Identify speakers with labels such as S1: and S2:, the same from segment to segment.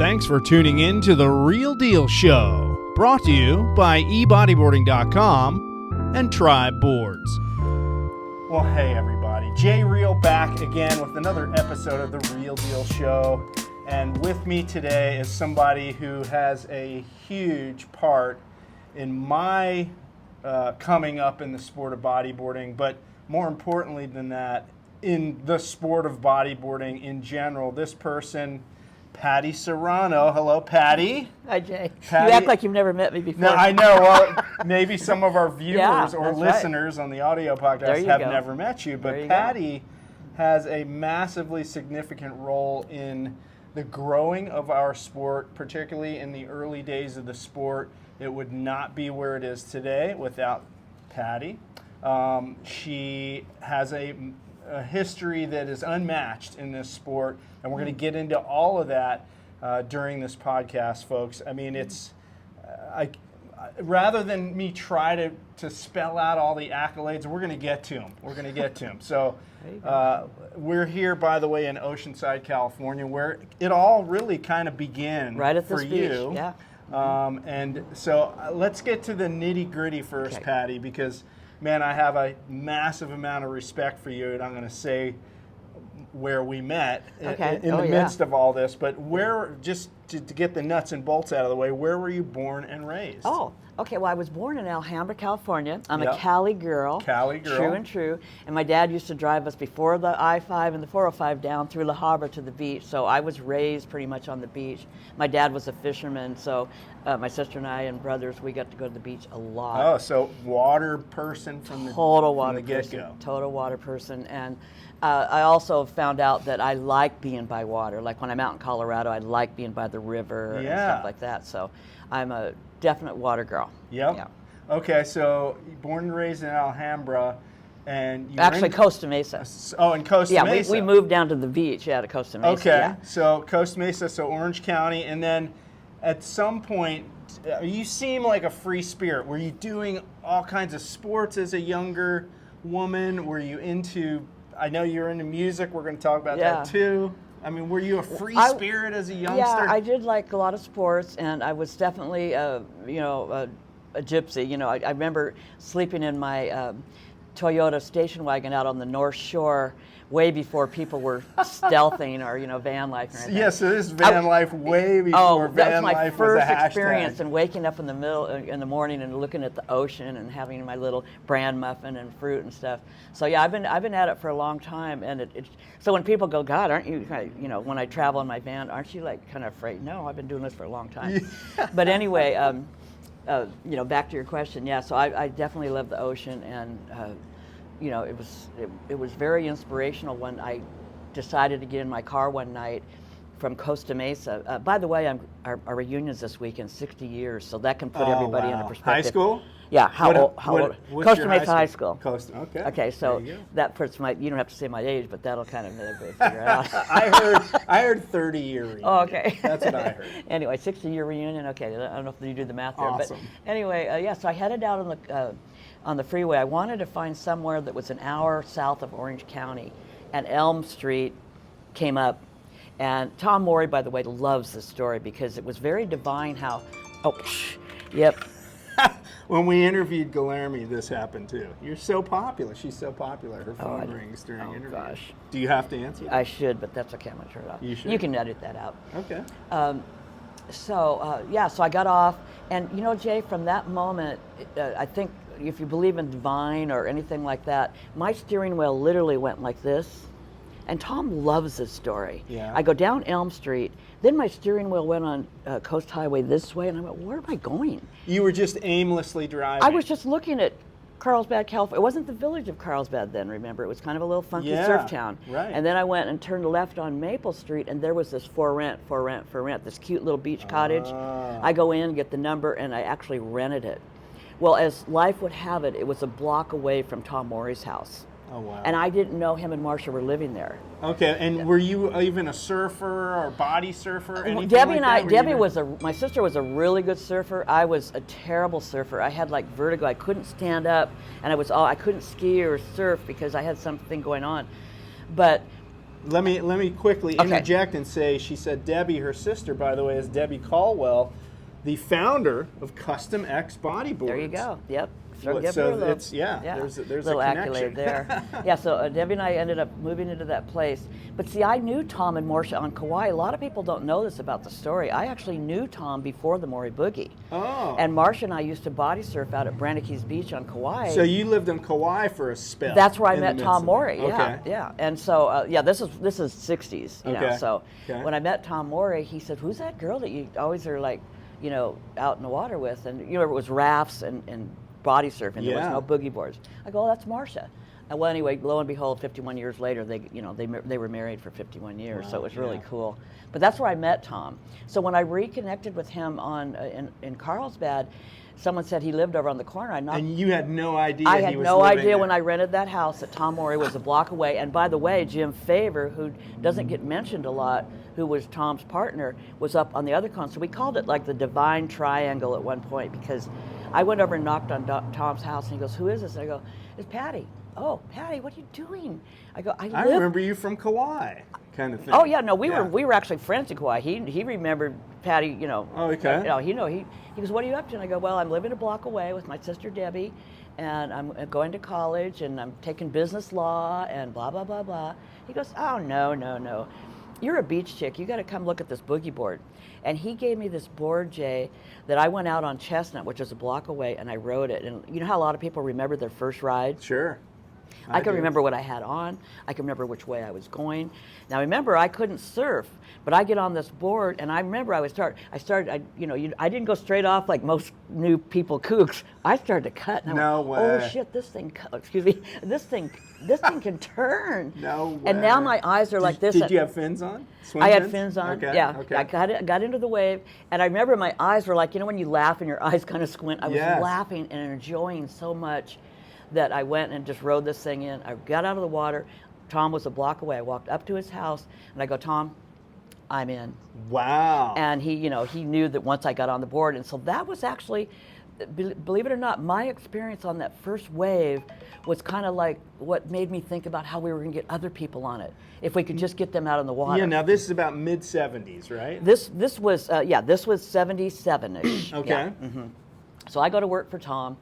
S1: Thanks for tuning in to The Real Deal Show, brought to you by eBodyboarding.com and Tribe Boards. Well, hey everybody, Jay Reale back again with another episode of The Real Deal Show. And with me today is somebody who has a huge part in my coming up in the sport of bodyboarding, but more importantly than that, in the sport of bodyboarding in general. This person, Patti Serrano. Hello, Patti.
S2: Hi, Jay.
S1: Patti.
S2: You act like you've never met me before.
S1: No, I know. Well, maybe some of our viewers or listeners
S2: right.
S1: on the audio podcast have never met you, but Patti has a massively significant role in the growing of our sport, particularly in the early days of the sport. It would not be where it is today without Patti. She has a history that is unmatched in this sport, and we're going to get into all of that during this podcast, folks. I mean, it's rather than me try to spell out all the accolades, we're going to get to them. We're going to get to them. So we're here, by the way, in Oceanside, California, where it all really kind of began
S2: right at
S1: for
S2: this
S1: you.
S2: Beach. Yeah.
S1: And so let's get to the nitty-gritty first, Patti, because man, I have a massive amount of respect for you, and I'm going to say where we met in the midst of all this. But where, just to get the nuts and bolts out of the way, where were you born and raised?
S2: Oh, okay. Well, I was born in Alhambra, California. I'm a Cali girl.
S1: Cali girl.
S2: True and true. And my dad used to drive us before the I-5 and the 405 down through La Habra to the beach. So I was raised pretty much on the beach. My dad was a fisherman, so my sister and I and brothers, we got to go to the beach a lot.
S1: Oh, so water person from the get-go.
S2: Total water person. And I also found out that I like being by water. Like when I'm out in Colorado, I like being by the river and stuff like that. So I'm a definite water girl.
S1: Yep. Yeah. Okay, so born and raised in Alhambra, and you
S2: actually Costa Mesa.
S1: Oh, in Costa Mesa.
S2: Yeah, we moved down to the beach, to Costa Mesa.
S1: Okay, so Costa Mesa, so Orange County, and then at some point, you seem like a free spirit. Were you doing all kinds of sports as a younger woman? Were you into, I know you're into music, we're going to talk about that too. I mean, were you a free spirit as a youngster? Yeah,
S2: I did like a lot of sports, and I was definitely, a gypsy. You know, I remember sleeping in my Toyota station wagon out on the North Shore way before people were stealthing or, van life or anything.
S1: Yes, so this is van life way before van life was a hashtag.
S2: That was my first experience, and waking up in the morning and looking at the ocean and having my little bran muffin and fruit and stuff. So yeah, I've been at it for a long time, and so when people go, God, aren't you, when I travel in my van, aren't you like kind of afraid? No, I've been doing this for a long time. Yeah. But anyway, back to your question. Yeah, so I definitely love the ocean, and it was very inspirational when I decided to get in my car one night from Costa Mesa. By the way, our reunion's this weekend, 60 years, so that can put everybody into perspective.
S1: High school?
S2: Yeah, how old? Costa Mesa High School.
S1: Costa, okay.
S2: Okay, so that puts you don't have to say my age, but that'll kind of figure it out.
S1: I heard 30-year reunion.
S2: Oh, okay.
S1: That's what I heard.
S2: Anyway, 60-year reunion, okay, I don't know if you do the math there.
S1: Awesome.
S2: But anyway, so I headed out on the freeway. I wanted to find somewhere that was an hour south of Orange County, and Elm Street came up. And Tom Morey, by the way, loves this story because it was very divine how,
S1: When we interviewed Guilherme, this happened too. You're so popular. She's so popular. Her phone rings during interviews.
S2: Gosh.
S1: Do you have to answer?
S2: I should, but that's okay. I'm going to turn it off.
S1: You should.
S2: You can edit that out.
S1: Okay.
S2: So I got off. And, Jay, from that moment, I think if you believe in divine or anything like that, my steering wheel literally went like this. And Tom loves this story.
S1: Yeah.
S2: I go down Elm Street, then my steering wheel went on Coast Highway this way, and I went, where am I going?
S1: You were just aimlessly driving.
S2: I was just looking at Carlsbad, California. It wasn't the village of Carlsbad then, remember? It was kind of a little funky surf town.
S1: Right.
S2: And then I went and turned left on Maple Street, and there was this for rent, this cute little beach cottage. I go in, get the number, and I actually rented it. Well, as life would have it, it was a block away from Tom Morey's house.
S1: Oh, wow.
S2: And I didn't know him and Marsha were living there.
S1: Okay, and were you even a surfer or body surfer?
S2: My sister was a really good surfer. I was a terrible surfer. I had like vertigo. I couldn't stand up, and I couldn't ski or surf because I had something going on. But
S1: let me quickly interject and say, she said Debbie, her sister, by the way, is Debbie Caldwell, the founder of Custom X Bodyboards.
S2: There you go. Yep.
S1: So
S2: Give her a little,
S1: it's there's a
S2: little
S1: connection
S2: accolade there. Yeah, so Debbie and I ended up moving into that place. But see, I knew Tom and Marcia on Kauai. A lot of people don't know this about the story. I actually knew Tom before the Morey Boogie.
S1: Oh.
S2: And Marcia and I used to body surf out at Brandekees Beach on Kauai.
S1: So you lived on Kauai for a spell.
S2: That's where I met Tom Morey. Yeah,
S1: Okay.
S2: yeah. And so this is 60s, you know.
S1: Okay.
S2: So
S1: Okay.
S2: when I met Tom Morey, he said, "Who's that girl that you always are like, you know, out in the water with?" And you know, it was rafts and body surfing. There was no boogie boards. I go, "Oh, that's Marcia." And well, anyway, lo and behold, 51 years later, they were married for 51 years.
S1: Wow,
S2: So it was really cool. But that's where I met Tom. So when I reconnected with him on in Carlsbad, someone said he lived over on the corner.
S1: And you had no idea
S2: I
S1: he
S2: had
S1: was
S2: no
S1: living
S2: idea
S1: there.
S2: when I rented that house that Tom Morey was a block away. And by the way, Jim Favor, who doesn't get mentioned a lot, who was Tom's partner, was up on the other corner. So we called it like the Divine Triangle at one point, because I went over and knocked on Tom's house, and he goes, "Who is this?" And I go, "It's Patti." "Oh, Patti, what are you doing?" I go,
S1: I remember you from Kauai, kind of thing.
S2: Oh yeah, no, we were actually friends in Kauai. He remembered Patti, you know.
S1: Oh, okay.
S2: He goes, "What are you up to?" And I go, "Well, I'm living a block away with my sister Debbie, and I'm going to college, and I'm taking business law, and blah blah blah blah." He goes, "Oh no, you're a beach chick. You got to come look at this boogie board." And he gave me this board, Jay, that I went out on Chestnut, which is a block away, and I rode it. And you know how a lot of people remember their first ride?
S1: Sure.
S2: I can remember what I had on. I can remember which way I was going. Now remember, I couldn't surf, but I get on this board, and I remember I didn't go straight off like most new people kooks. I started to cut. And I went,
S1: way.
S2: "Oh shit, this thing this thing can turn."
S1: No way.
S2: And now my eyes are like this.
S1: Did you have fins on? Swim
S2: I had
S1: fins?
S2: fins on.
S1: Okay.
S2: Yeah.
S1: Okay.
S2: I got into the wave, and I remember my eyes were like, you know, when you laugh and your eyes kind of squint. I was laughing and enjoying so much that I went and just rode this thing in. I got out of the water. Tom was a block away. I walked up to his house, and I go, "Tom, I'm in."
S1: Wow.
S2: And he knew that once I got on the board. And so that was actually, believe it or not, my experience on that first wave was kind of like what made me think about how we were going to get other people on it, if we could just get them out in the water.
S1: Yeah, now this is about mid-70s, right?
S2: This was 77-ish.
S1: Okay.
S2: Yeah. So I go to work for Tom.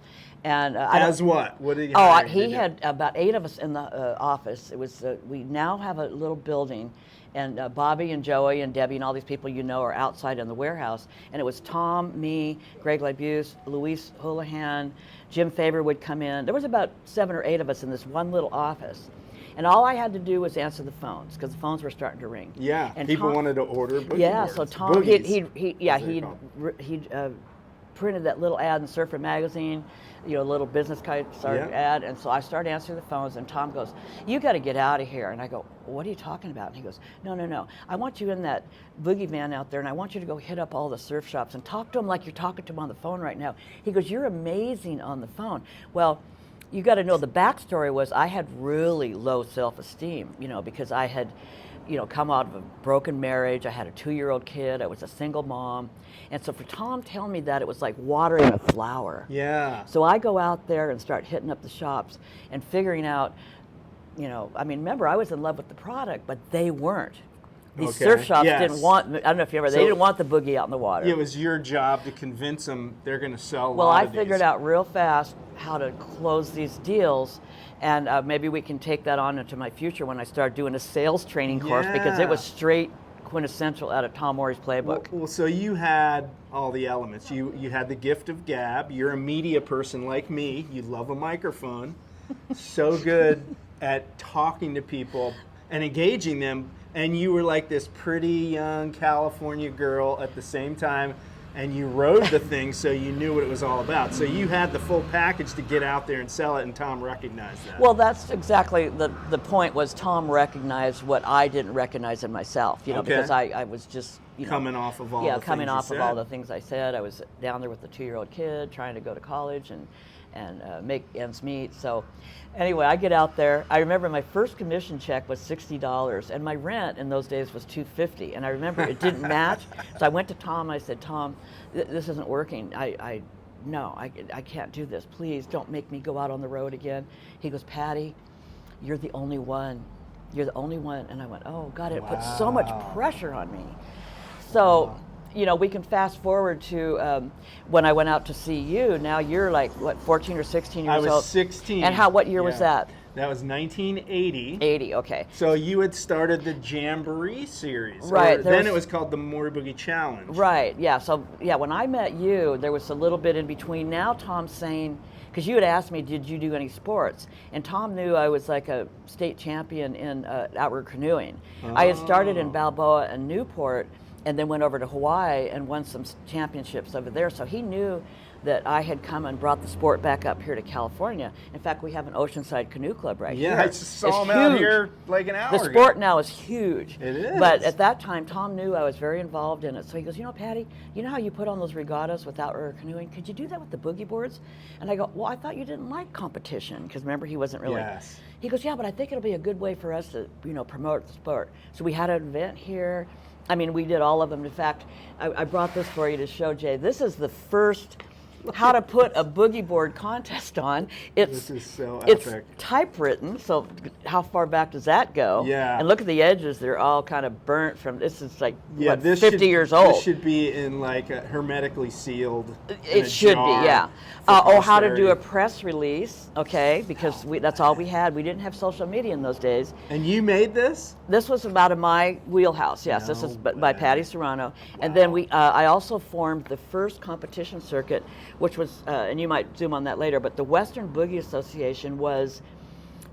S2: And
S1: As what? What did
S2: he had about 8 of us in the office. It was we now have a little building, and Bobby and Joey and Debbie and all these people you know are outside in the warehouse. And it was Tom, me, Greg Labuse, Luis Houlihan, Jim Favor would come in. There was about 7 or 8 of us in this one little office. And all I had to do was answer the phones, because the phones were starting to ring.
S1: Yeah,
S2: and
S1: people
S2: Tom,
S1: wanted to order boogie
S2: Yeah,
S1: boards.
S2: so Tom, he printed that little ad in Surfer Magazine, you know, little business card ad, and so I started answering the phones, and Tom goes, "You got to get out of here." And I go, "What are you talking about?" And he goes, No. I want you in that boogie van out there, and I want you to go hit up all the surf shops and talk to them like you're talking to them on the phone right now." He goes, "You're amazing on the phone." Well, you got to know the backstory was I had really low self-esteem, you know, because I had, you know, come out of a broken marriage. I had a 2-year-old kid. I was a single mom. And so for Tom telling me that, it was like watering a flower.
S1: Yeah.
S2: So I go out there and start hitting up the shops and figuring out, you know, I mean, remember, I was in love with the product, but they weren't. These surf shops didn't want, I don't know if you remember, they didn't want the boogie out in the water.
S1: It was your job to convince them they're going to sell a
S2: Well,
S1: lot
S2: I
S1: of these.
S2: figured out real fast how to close these deals, and maybe we can take that on into my future when I start doing a sales training course, because it was straight quintessential out of Tom Morey's playbook.
S1: Well, so you had all the elements. You had the gift of gab. You're a media person like me. You love a microphone. So good at talking to people and engaging them. And you were like this pretty young California girl at the same time, and you rode the thing, so you knew what it was all about. So you had the full package to get out there and sell it, and Tom recognized that.
S2: Well, that's exactly the point. Was Tom recognized what I didn't recognize in myself, you know, because I was just, you know,
S1: coming off of all the
S2: coming
S1: things
S2: off
S1: you
S2: of all
S1: said.
S2: the things I said. I was down there with the 2-year-old kid trying to go to college and make ends meet. So anyway, I get out there. I remember my first commission check was $60, and my rent in those days was $250. And I remember it didn't match. So I went to Tom. I said, "Tom, this isn't working. I can't do this. Please don't make me go out on the road again." He goes, "Patti, you're the only one You're the only one. And I went, oh God, it put so much pressure on me. So, you know, we can fast forward to when I went out to see you. Now you're like, what, 14 or 16 years old?
S1: I was 16.
S2: And what year was that?
S1: That was 1980.
S2: 80, okay.
S1: So you had started the Jamboree series.
S2: Right.
S1: Then it was called the Morey Boogie Challenge.
S2: Right, yeah. So, yeah, when I met you, there was a little bit in between. Now Tom's saying, because you had asked me, did you do any sports? And Tom knew I was like a state champion in outward canoeing. I had started in Balboa and Newport, and then went over to Hawaii and won some championships over there. So he knew that I had come and brought the sport back up here to California. In fact, we have an Oceanside Canoe Club right here.
S1: Yeah, I saw them out here like an hour ago.
S2: The sport now is huge.
S1: It is.
S2: But at that time, Tom knew I was very involved in it. So he goes, you know, Patti, you know how you put on those regattas with outrigger canoeing? Could you do that with the boogie boards? And I go, well, I thought you didn't like competition. Because remember, he wasn't really.
S1: Yes.
S2: He goes, yeah, but I think it'll be a good way for us to, you know, promote the sport. So we had an event here. I mean, we did all of them. In fact, I brought this for you to show Jay. This is the first how to put a boogie board contest on.
S1: This is so epic.
S2: It's typewritten, so how far back does that go?
S1: Yeah.
S2: And look at the edges; they're all kind of burnt from. This is like what,
S1: this
S2: 50 years old.
S1: This should be in like a hermetically sealed.
S2: It should be, yeah. How to do a press release? Okay, because that's all we had. We didn't have social media in those days.
S1: And you made this?
S2: This was about in my wheelhouse. Yes, this is by Patti Serrano. And then I also formed the first competition circuit, which was, and you might zoom on that later, but the Western Boogie Association was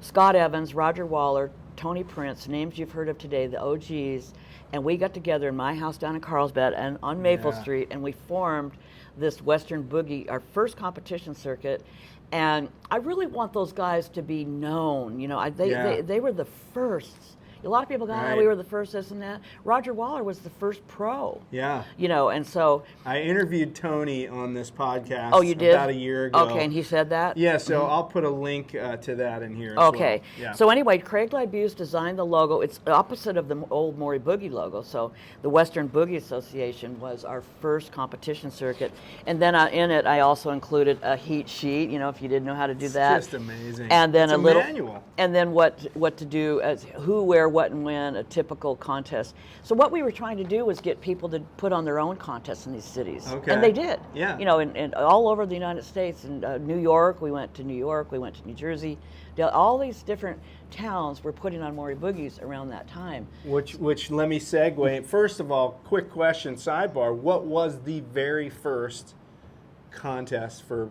S2: Scott Evans, Roger Waller, Tony Prince, names you've heard of today, the OGs, and we got together in my house down in Carlsbad and on Maple Street, and we formed this Western Boogie, our first competition circuit. And I really want those guys to be known. You know, they were the first. A lot of people go, we were the first, this and that. Roger Waller was the first pro.
S1: Yeah.
S2: You know, and so.
S1: I interviewed Tony on this podcast about a year ago.
S2: Okay, and he said that?
S1: Yeah, so I'll put a link to that in here as
S2: okay.
S1: well. Yeah.
S2: So anyway, Craig Libuse designed the logo. It's opposite of the old Morey Boogie logo. So the Western Boogie Association was our first competition circuit. And then in it, I also included a heat sheet, you know, if you didn't know how to do that.
S1: It's just amazing.
S2: And then
S1: it's a
S2: little
S1: manual. And
S2: then what to do, as who, where, what, and when, a typical contest. So what we were trying to do was get people to put on their own contests in these cities.
S1: Okay.
S2: And they did.
S1: Yeah.
S2: You know, and all over the United States. In New York, we went to New York, we went to New Jersey. All these different towns were putting on Morey Boogies around that time.
S1: Which let me segue. First of all, quick question, sidebar. What was the very first contest for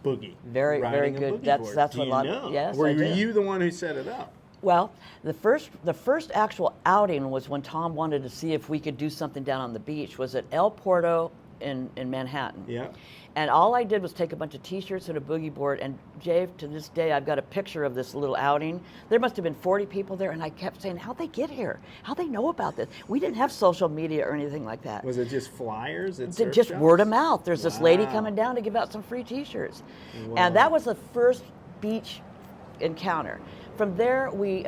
S1: boogie?
S2: Very good. That's what a lot.
S1: Know?
S2: Yes,
S1: Were
S2: I do.
S1: you the one who set it up?
S2: Well, the first actual outing was when Tom wanted to see if we could do something down on the beach. Was at El Porto in Manhattan.
S1: Yeah.
S2: And all I did was take a bunch of T-shirts and a boogie board. And Jay, to this day, I've got a picture of this little outing. There must have been 40 people there, and I kept saying, how'd they get here? How'd they know about this? We didn't have social media or anything like that.
S1: Was it just flyers?
S2: Just word of mouth. There's this lady coming down to give out some free T-shirts. Wow. And that was the first beach encounter. From there, we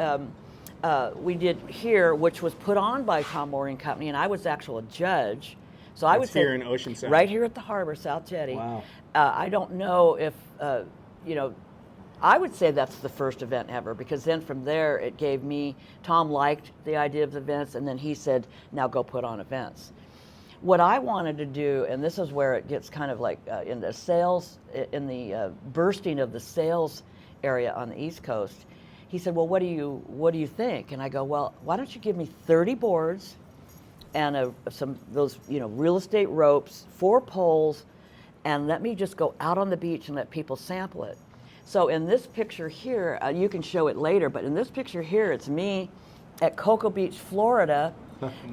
S2: did here, which was put on by Tom Morey and Company, and I was actually a judge. So I would say
S1: here in Oceanside,
S2: right here at the harbor, South Jetty.
S1: Wow.
S2: I don't know if I would say that's the first event ever, because then from there it gave me. Tom liked the idea of events, and then he said, "Now go put on events." What I wanted to do, and this is where it gets kind of like in the sales, in the bursting of the sales area on the East Coast. He said, well, what do you think? And I go, well, why don't you give me 30 boards and some those real estate ropes, 4 poles, and let me just go out on the beach and let people sample it. So in this picture here, you can show it later, but in this picture here, it's me at Cocoa Beach, Florida,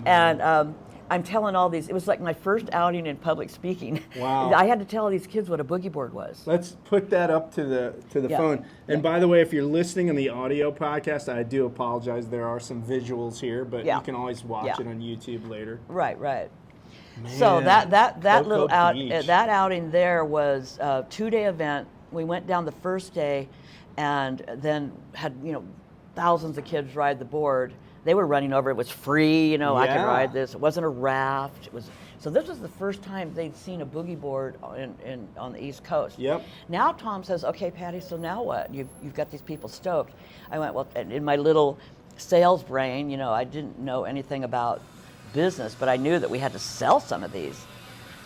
S2: and I'm telling all these. It was like my first outing in public speaking.
S1: Wow!
S2: I had to tell all these kids what a boogie board was.
S1: Let's put that up to the phone. And by the way, if you're listening on the audio podcast, I do apologize. There are some visuals here, but you can always watch it on YouTube later.
S2: Right.
S1: Man,
S2: so that little
S1: Beach.
S2: that outing there was a 2-day event. We went down the first day, and then had thousands of kids ride the board. They were running over. It was free, I could ride this. It wasn't a raft. So this was the first time they'd seen a boogie board on the East Coast.
S1: Yep.
S2: Now Tom says, okay, Patti, so now what? You've got these people stoked. I went, well, in my little sales brain, you know, I didn't know anything about business, but I knew that we had to sell some of these.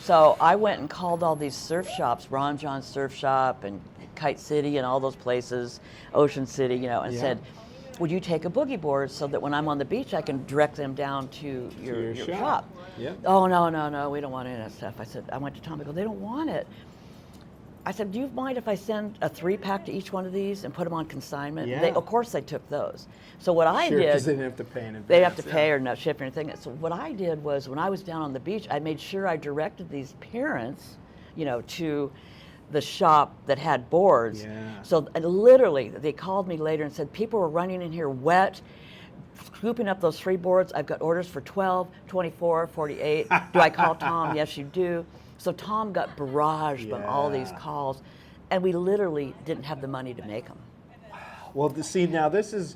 S2: So I went and called all these surf shops, Ron John Surf Shop and Kite City and all those places, Ocean City, you know, and said, would you take a boogie board so that when I'm on the beach, I can direct them down to your shop?
S1: Yeah.
S2: Oh, no, we don't want any of that stuff. I said, I went to Tom, I go, they don't want it. I said, do you mind if I send a 3-pack to each one of these and put them on consignment?
S1: Yeah.
S2: Of course they took those. So what I did,
S1: because they didn't have to pay in advance.
S2: they have to pay or not ship or anything. So what I did was when I was down on the beach, I made sure I directed these parents, you know, to the shop that had boards.
S1: Yeah.
S2: So literally, they called me later and said, people were running in here wet, scooping up those 3 boards. I've got orders for 12, 24, 48. Do I call Tom? Yes, you do. So Tom got barraged from all these calls, and we literally didn't have the money to make them.
S1: Well, see, now this is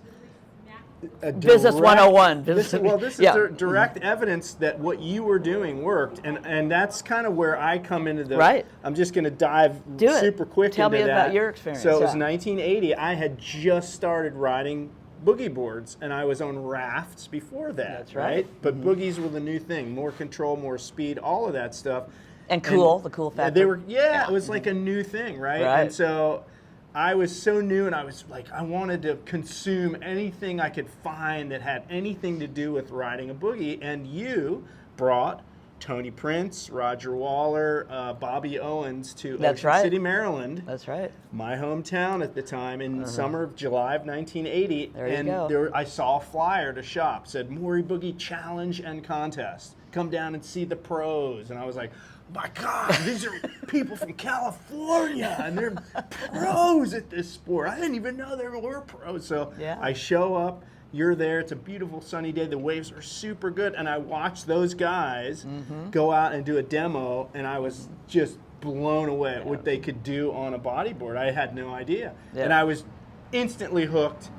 S1: a
S2: Business 101.
S1: This is direct evidence that what you were doing worked, and that's kind of where I come into the.
S2: Right.
S1: I'm just going to dive super quick
S2: Tell
S1: into that.
S2: me about your experience.
S1: So it was 1980. I had just started riding boogie boards, and I was on rafts before that.
S2: That's right.
S1: But boogies were the new thing. More control, more speed, all of that stuff.
S2: And cool, the cool factor.
S1: They were, it was like a new thing, right? And so I was so new, and I was like, I wanted to consume anything I could find that had anything to do with riding a boogie. And you brought Tony Prince, Roger Waller, Bobby Owens to Ocean City, Maryland.
S2: That's right.
S1: My hometown at the time, in summer of July of 1980.
S2: There you go.
S1: I saw a flyer to shop, said Morey Boogie Challenge and Contest. Come down and see the pros. And I was like, my God, these are people from California, and they're pros at this sport. I didn't even know there were pros. So I show up, you're there, it's a beautiful sunny day, the waves are super good, and I watched those guys go out and do a demo, and I was just blown away at what they could do on a bodyboard. I had no idea. And I was instantly hooked.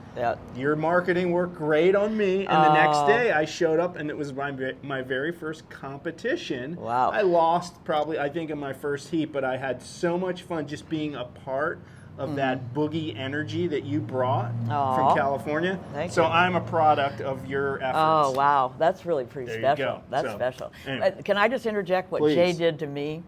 S1: Your marketing worked great on me, and the next day I showed up, and it was my very first competition.
S2: Wow.
S1: I lost probably, I think, in my first heat, but I had so much fun just being a part of that boogie energy that you brought from California.
S2: Thank
S1: so
S2: you.
S1: I'm a product of your efforts.
S2: Oh, wow. That's really pretty
S1: There
S2: special.
S1: you go.
S2: That's
S1: So,
S2: special.
S1: anyway.
S2: Can I just interject what
S1: Please.
S2: Jay did to me?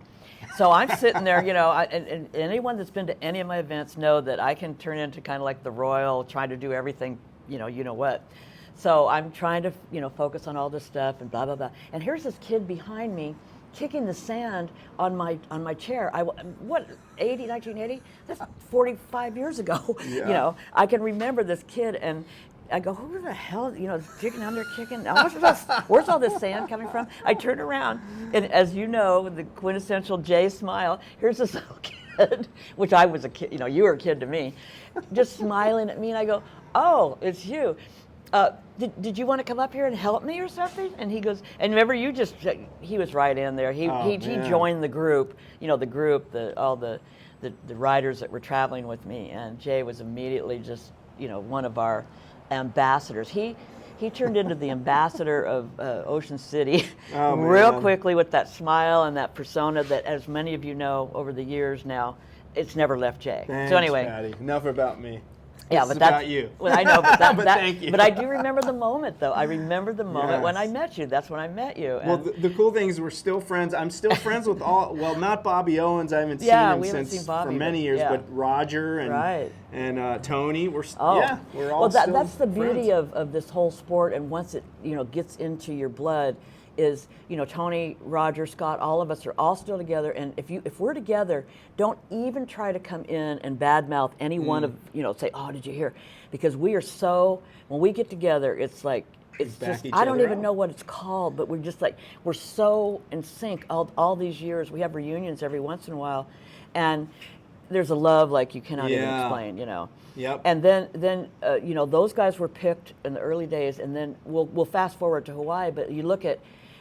S2: So I'm sitting there, you know, and anyone that's been to any of my events know that I can turn into kind of like the royal, trying to do everything, you know what. So I'm trying to, you know, focus on all this stuff and blah, blah, blah. And here's this kid behind me kicking the sand on my chair. 1980? That's 45 years ago. You know, I can remember this kid, and I go, who the hell, you know, kicking down there, kicking? Where's all this sand coming from? I turn around, and as you know, the quintessential Jay smile, here's this little kid, which I was a kid, you know, you were a kid to me, just smiling at me, and I go, oh, it's you. Did you want to come up here and help me or something? And he goes, and remember, he was right in there. He joined the group, you know, all the riders that were traveling with me, and Jay was immediately just, you know, one of our ambassadors. He turned into the ambassador of Ocean City real quickly with that smile and that persona that, as many of you know over the years now, it's never left Jay.
S1: Thanks,
S2: so anyway,
S1: Patty. Enough about me.
S2: Yeah,
S1: This
S2: but
S1: is
S2: that's
S1: about you.
S2: Well, I know, but
S1: thank you.
S2: But I do remember the moment, though. I remember the moment when I met you. That's when I met you.
S1: Well, the cool thing is we're still friends. I'm still friends with all. Well, not Bobby Owens. I haven't seen him since for many years. But Roger and Tony. We're we're all.
S2: Well, that's the beauty of this whole sport. And once it gets into your blood, is Tony, Roger, Scott, all of us are all still together. And if we're together, don't even try to come in and badmouth any one of say, oh, did you hear? Because we are so, when we get together, it's like, it's just, I don't even know what it's called, but we're just like, we're so in sync all these years. We have reunions every once in a while, and there's a love like you cannot even explain,
S1: Yep.
S2: And then those guys were picked in the early days, and then we'll fast forward to Hawaii, but you look at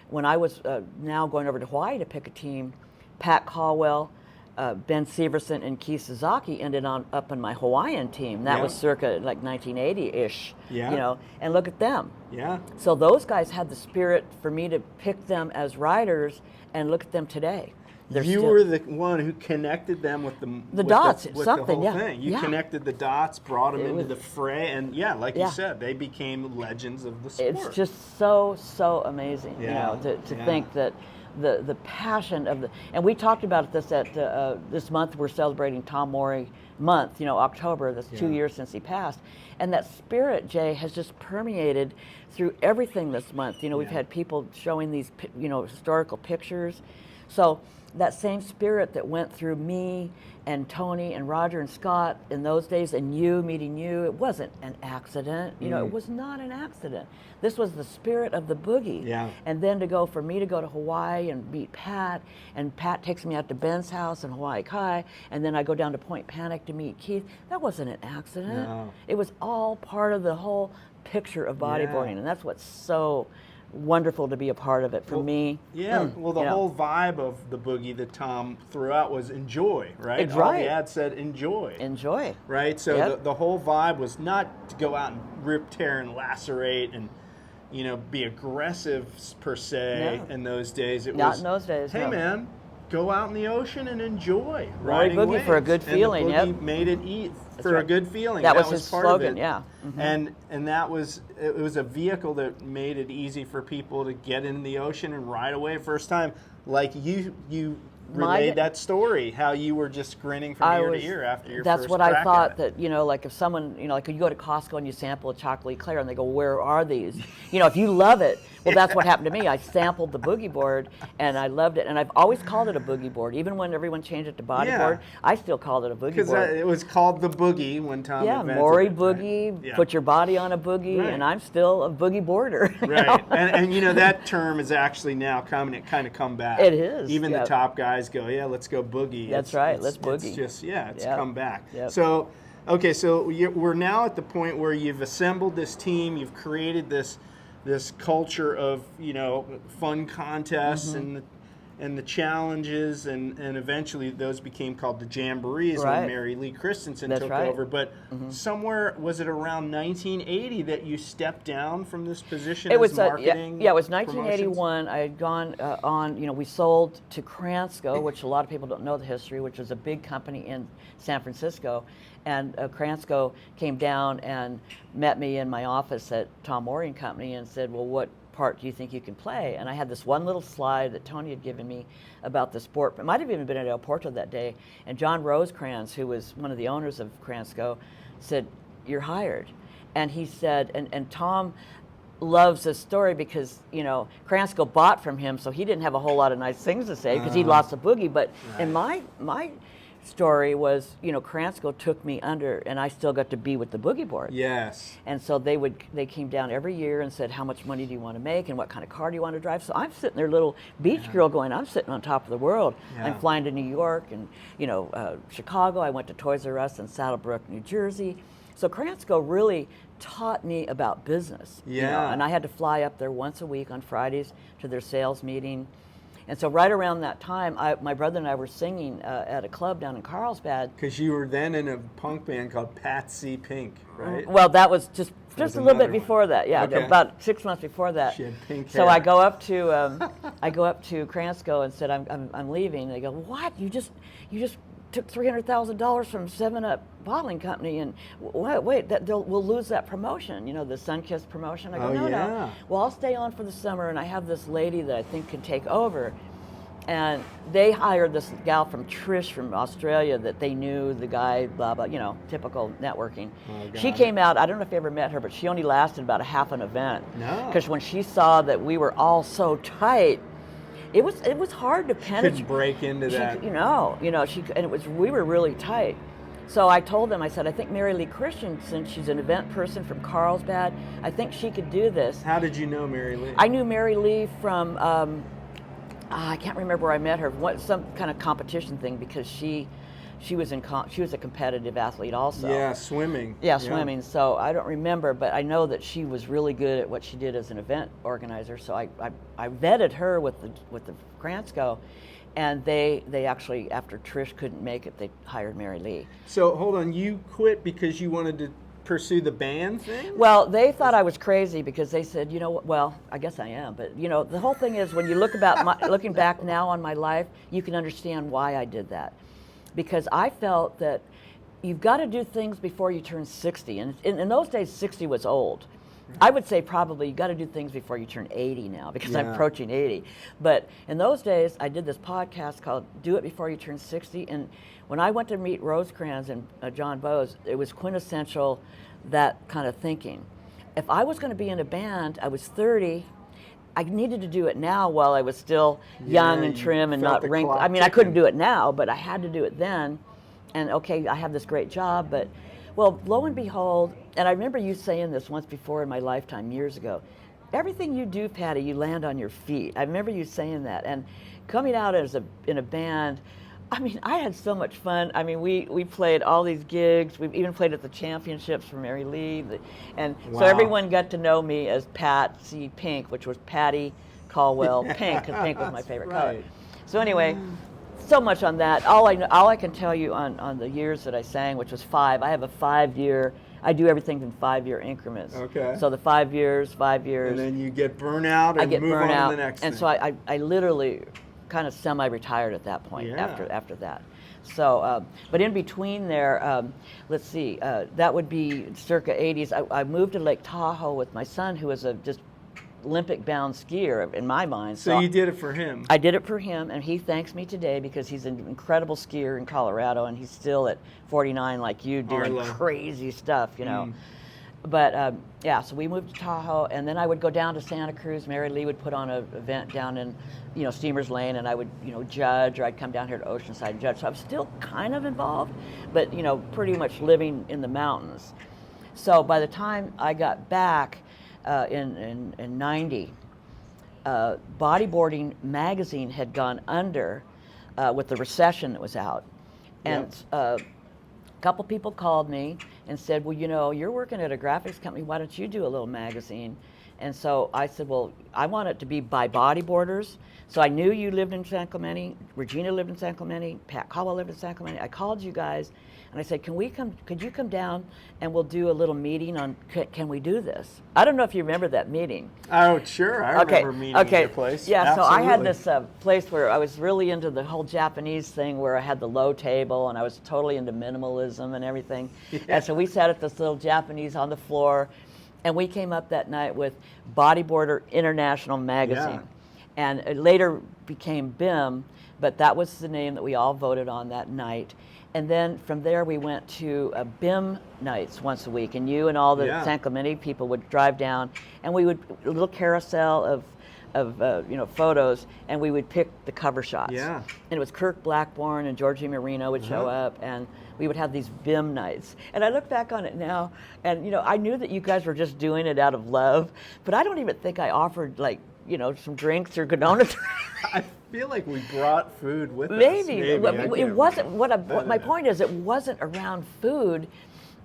S2: when I was now going over to Hawaii to pick a team, Pat Caldwell, Ben Severson, and Keith Suzuki ended up on my Hawaiian team. That was circa like 1980-ish, and look at them.
S1: Yeah.
S2: So those guys had the spirit for me to pick them as riders, and look at them today.
S1: You were the one who connected them with the
S2: dots,
S1: with
S2: something,
S1: the whole
S2: yeah.
S1: thing. You connected the dots, brought them into the fray, and like you said, they became legends of the sport.
S2: It's just so amazing, to think that the passion of and we talked about this at this month we're celebrating Tom Morey month, October, that's 2 years since he passed, and that spirit, Jay, has just permeated through everything this month. We've had people showing these historical pictures, so that same spirit that went through me and Tony and Roger and Scott in those days, and meeting you, it wasn't an accident. It was not an accident. This was the spirit of the boogie.
S1: Yeah.
S2: And then for me to go to Hawaii and meet Pat, and Pat takes me out to Ben's house in Hawaii Kai, and then I go down to Point Panic to meet Keith. That wasn't an accident.
S1: No.
S2: It was all part of the whole picture of bodyboarding, and that's what's so wonderful to be a part of it for me.
S1: Yeah, the whole vibe of the boogie that Tom threw out was enjoy, right?
S2: All
S1: the ad said enjoy.
S2: Enjoy.
S1: Right? So the whole vibe was not to go out and rip, tear, and lacerate and, be aggressive per se in those days. It
S2: not
S1: was,
S2: in those days,
S1: hey man, go out in the ocean and enjoy
S2: Morey
S1: riding
S2: Boogie
S1: waves.
S2: for a good feeling,
S1: And the boogie made it for a good feeling.
S2: That was his
S1: part
S2: slogan,
S1: of it.
S2: yeah. Mm-hmm.
S1: And it was a vehicle that made it easy for people to get in the ocean and ride away first time. Like you relayed that story, how you were just grinning from ear to ear after your
S2: that's
S1: first
S2: what
S1: crack
S2: I thought
S1: at it.
S2: that, like if someone, like you go to Costco and you sample a chocolate eclair and they go, where are these? If you love it, well, that's what happened to me. I sampled the boogie board and I loved it. And I've always called it a boogie board. Even when everyone changed it to bodyboard, I still called it a boogie board.
S1: Because it was called the boogie when Tom invented
S2: Morey
S1: it.
S2: Boogie,
S1: Right?
S2: put your body on a boogie, and I'm still a boogie boarder.
S1: Right. And that term is actually now kind of come back.
S2: It is.
S1: Even the top guys go, let's go boogie.
S2: That's right, let's boogie.
S1: It's just, it's come back.
S2: Yep.
S1: So, we're now at the point where you've assembled this team, you've created this culture of, fun contests and the challenges, and eventually those became called the Jamborees when Mary Lee Christensen took over. But somewhere, was it around 1980 that you stepped down from this position as marketing?
S2: It was 1981. I had gone on, we sold to Kransco, which a lot of people don't know the history, which was a big company in San Francisco. And Kransco came down and met me in my office at Tom Morey and Company and said, well, what part do you think you can play? And I had this one little slide that Tony had given me about the sport. It might have even been at El Porto that day. And John Rosecrans, who was one of the owners of Kransco, said, you're hired. And he said, and Tom loves this story because, Kransco bought from him, so he didn't have a whole lot of nice things to say because he lost the boogie. But in my story was, Kransco took me under, and I still got to be with the boogie board.
S1: Yes.
S2: And so they came down every year and said, how much money do you want to make and what kind of car do you want to drive? So I'm sitting there, little beach girl going, I'm sitting on top of the world.
S1: Yeah.
S2: I'm flying to New York and, Chicago. I went to Toys R Us in Saddlebrook, New Jersey. So Kransco really taught me about business.
S1: Yeah.
S2: And I had to fly up there once a week on Fridays to their sales meeting. And so right around that time, my brother and I were singing at a club down in Carlsbad.
S1: Because you were then in a punk band called Patsy Pink, right?
S2: Well, that was just a little bit before that. Yeah,
S1: Okay.
S2: about 6 months before that.
S1: She had pink
S2: So
S1: hair.
S2: I go up to Kransco and said, I'm leaving. And they go, what? You just took $300,000 from 7-Up bottling company, and wait, we'll lose that promotion, the Sunkist promotion. I go, no. Well, I'll stay on for the summer, and I have this lady that I think can take over. And they hired this gal from Trish from Australia that they knew the guy, blah, blah, typical networking. She came out, I don't know if you ever met her, but she only lasted about a half an event.
S1: No.
S2: Because when she saw that we were all so tight, it was hard to penetrate.
S1: Couldn't break into that.
S2: We were really tight. So I told them, I said, I think Mary Lee Christensen, she's an event person from Carlsbad. I think she could do this.
S1: How did you know Mary Lee?
S2: I knew Mary Lee from, I can't remember where I met her, some kind of competition thing, because she was a competitive athlete also.
S1: Yeah, swimming.
S2: Yeah, swimming. So I don't remember, but I know that she was really good at what she did as an event organizer. So I vetted her with the Kransco, and they actually, after Trish couldn't make it, they hired Mary Lee.
S1: So hold on, you quit because you wanted to pursue the band thing?
S2: Well, they thought I was crazy because they said, you know what, well, I guess I am, but you know, the whole thing is when you looking back now on my life, you can understand why I did that. Because I felt that you've got to do things before you turn 60. And in those days, 60 was old. I would say probably you got to do things before you turn 80 now because I'm approaching 80. But in those days, I did this podcast called Do It Before You Turn 60. And when I went to meet Rosecrans and John Bowes, it was quintessential that kind of thinking. If I was going to be in a band, I was 30. I needed to do it now while I was still young and trim and not wrinkled. I mean, I couldn't do it now, but I had to do it then. And okay, I have this great job, but well, lo and behold, and I remember you saying this once before in my lifetime years ago, everything you do, Patti, you land on your feet. I remember you saying that. And coming out in a band, I mean, I had so much fun. I mean, we played all these gigs. We even played at the championships for Reale. And so everyone got to know me as Patsy Pink, which was Patti Caldwell Pink, because pink was my favorite color. So anyway, so much on that. All I can tell you on the years that I sang, which was 5. I have a 5-year. I do everything in 5-year increments. Okay. So the 5 years. And
S1: then you get burnout and move on to the next thing.
S2: And so I literally kind of semi-retired at that point after that. So, but in between there, let's see, that would be circa 80s. I moved to Lake Tahoe with my son, who was a just Olympic-bound skier in my mind.
S1: So you did it for him?
S2: I did it for him, and he thanks me today because he's an incredible skier in Colorado, and he's still at 49 like you doing crazy stuff, you know. But yeah, so we moved to Tahoe, and then I would go down to Santa Cruz. Mary Lee would put on an event down in, you know, Steamers Lane, and I would, you know, judge, or I'd come down here to Oceanside and judge. So I was still kind of involved, but, you know, pretty much living in the mountains. So by the time I got back in 90, Bodyboarding magazine had gone under with the recession that was out. And a couple people called me and said, well, you know, you're working at a graphics company, why don't you do a little magazine? And so I said, well, I want it to be by bodyboarders. So I knew you lived in San Clemente, Regina lived in San Clemente, Pat Caldwell lived in San Clemente. I called you guys and I said, could you come down and we'll do a little meeting on, can we do this? I don't know if you remember that meeting.
S1: Oh, sure, I remember meeting at your place.
S2: Yeah,
S1: absolutely.
S2: So I had this place where I was really into the whole Japanese thing where I had the low table and I was totally into minimalism and everything. And so we sat at this little Japanese on the floor, and we came up that night with Bodyboarder International Magazine. And it later became BIM, but that was the name that we all voted on that night. And then from there we went to BIM nights once a week, and you and all the San Clemente people would drive down, and we would a little carousel of you know, photos, and we would pick the cover shots. And it was Kirk Blackburn and Georgie Marino would show up, and we would have these BIM nights. And I look back on it now, and you know, I knew that you guys were just doing it out of love, but I don't even think I offered, like, you know, some drinks or Godona.
S1: I feel like we brought food with us.
S2: Maybe. It wasn't, my point is, it wasn't around food,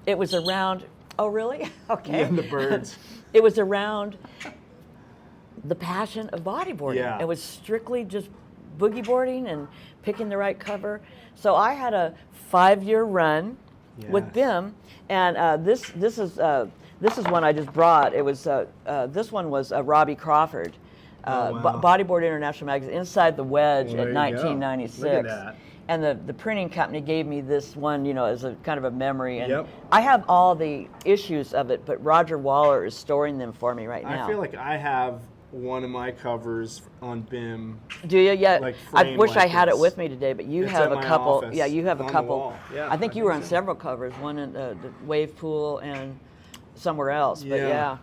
S2: it was around, oh really? Okay.
S1: And the birds.
S2: It was around the passion of bodyboarding. It was strictly just boogie boarding and picking the right cover. So I had a 5-year run with BIM, and this is one I just brought. It was this one was Robbie Crawford, Bodyboard International Magazine, Inside the Wedge at 1996.
S1: Look at that.
S2: And the printing company gave me this one, you know, as a kind of a memory. And I have all the issues of it, but Roger Waller is storing them for me right now.
S1: I feel like I have one of my covers on BIM.
S2: Do you? Yeah.
S1: Like
S2: I wish
S1: like
S2: I had
S1: this.
S2: it with me today, but you
S1: it's
S2: have
S1: at
S2: a
S1: my
S2: couple.
S1: Office,
S2: Yeah, you have a
S1: on
S2: couple.
S1: The wall. Yeah,
S2: I think you were on several covers, one in the Wave Pool and somewhere else. But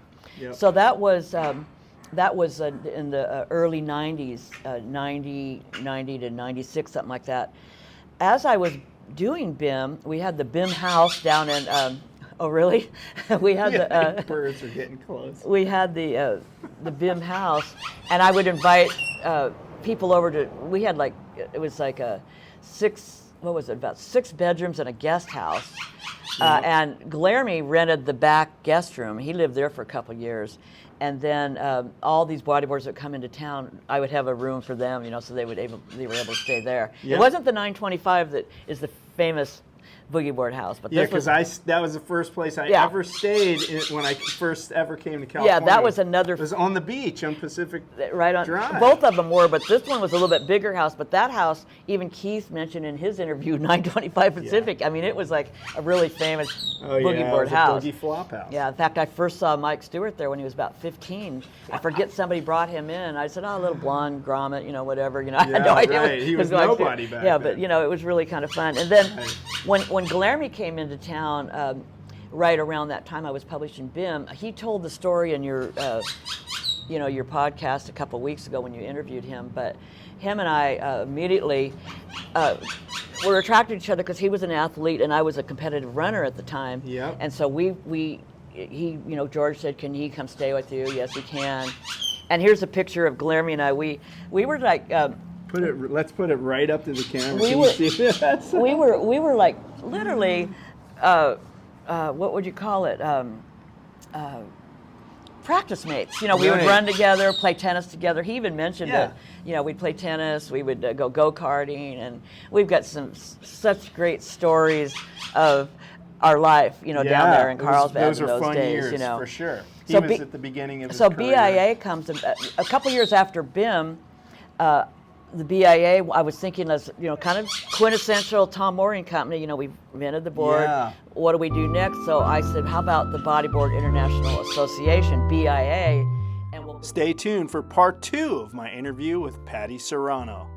S2: so that was in the early 90s, 90 to 96, something like that. As I was doing BIM, we had the BIM house down in. Oh really? We had the
S1: birds are getting close.
S2: We had the BIM house, and I would invite people over to. We had like it was like a about 6 bedrooms and a guest house, and Glarmy rented the back guest room. He lived there for a couple of years, and then all these bodyboarders that come into town, I would have a room for them, you know, so they were able to stay there. It wasn't the 925 that is the famous boogie board house. But
S1: Yeah,
S2: this was,
S1: because that was the first place I
S2: Yeah.
S1: ever stayed when I first ever came to California.
S2: yeah, that was another.
S1: It was on the beach on Pacific
S2: Right on.
S1: Drive.
S2: Both of them were, but this one was a little bit bigger house. But that house, even Keith mentioned in his interview, 925 Pacific. I mean, it was like a really famous boogie board house.
S1: Boogie flop house.
S2: Yeah, in fact, I first saw Mike Stewart there when he was about 15. I forget somebody brought him in. I said, "Oh, a little blonde grommet, whatever." I had no idea.
S1: Right. He was
S2: Mike
S1: nobody
S2: Stewart.
S1: back
S2: Yeah,
S1: then.
S2: but it was really kind of fun. And then
S1: Right.
S2: when Glarmy came into town, right around that time I was publishing BIM, he told the story in your podcast a couple weeks ago when you interviewed him. But him and I immediately were attracted to each other because he was an athlete and I was a competitive runner at the time.
S1: Yep.
S2: And so George said, "Can he come stay with you?" Yes, he can. And here's a picture of Glarmy and I. We were like.
S1: Let's put it right up to the camera.
S2: We
S1: Can
S2: were-
S1: you see this?
S2: we were like literally, what would you call it? Practice mates. We would
S1: Right.
S2: run together, play tennis together. He even mentioned
S1: Yeah.
S2: that, we'd play tennis, we would go karting, and we've got such great stories of our life, down there in Carlsbad
S1: those
S2: in
S1: are
S2: those
S1: fun
S2: days,
S1: years, for sure. He
S2: So
S1: was at the beginning of his
S2: So
S1: career.
S2: BIA comes a couple years after BIM. The BIA, I was thinking as kind of quintessential Tom Morey and Company. We invented the board.
S1: Yeah.
S2: What do we do next? So I said, how about the Bodyboard International Association, BIA, and we'll
S1: Stay tuned for part 2 of my interview with Patti Serrano.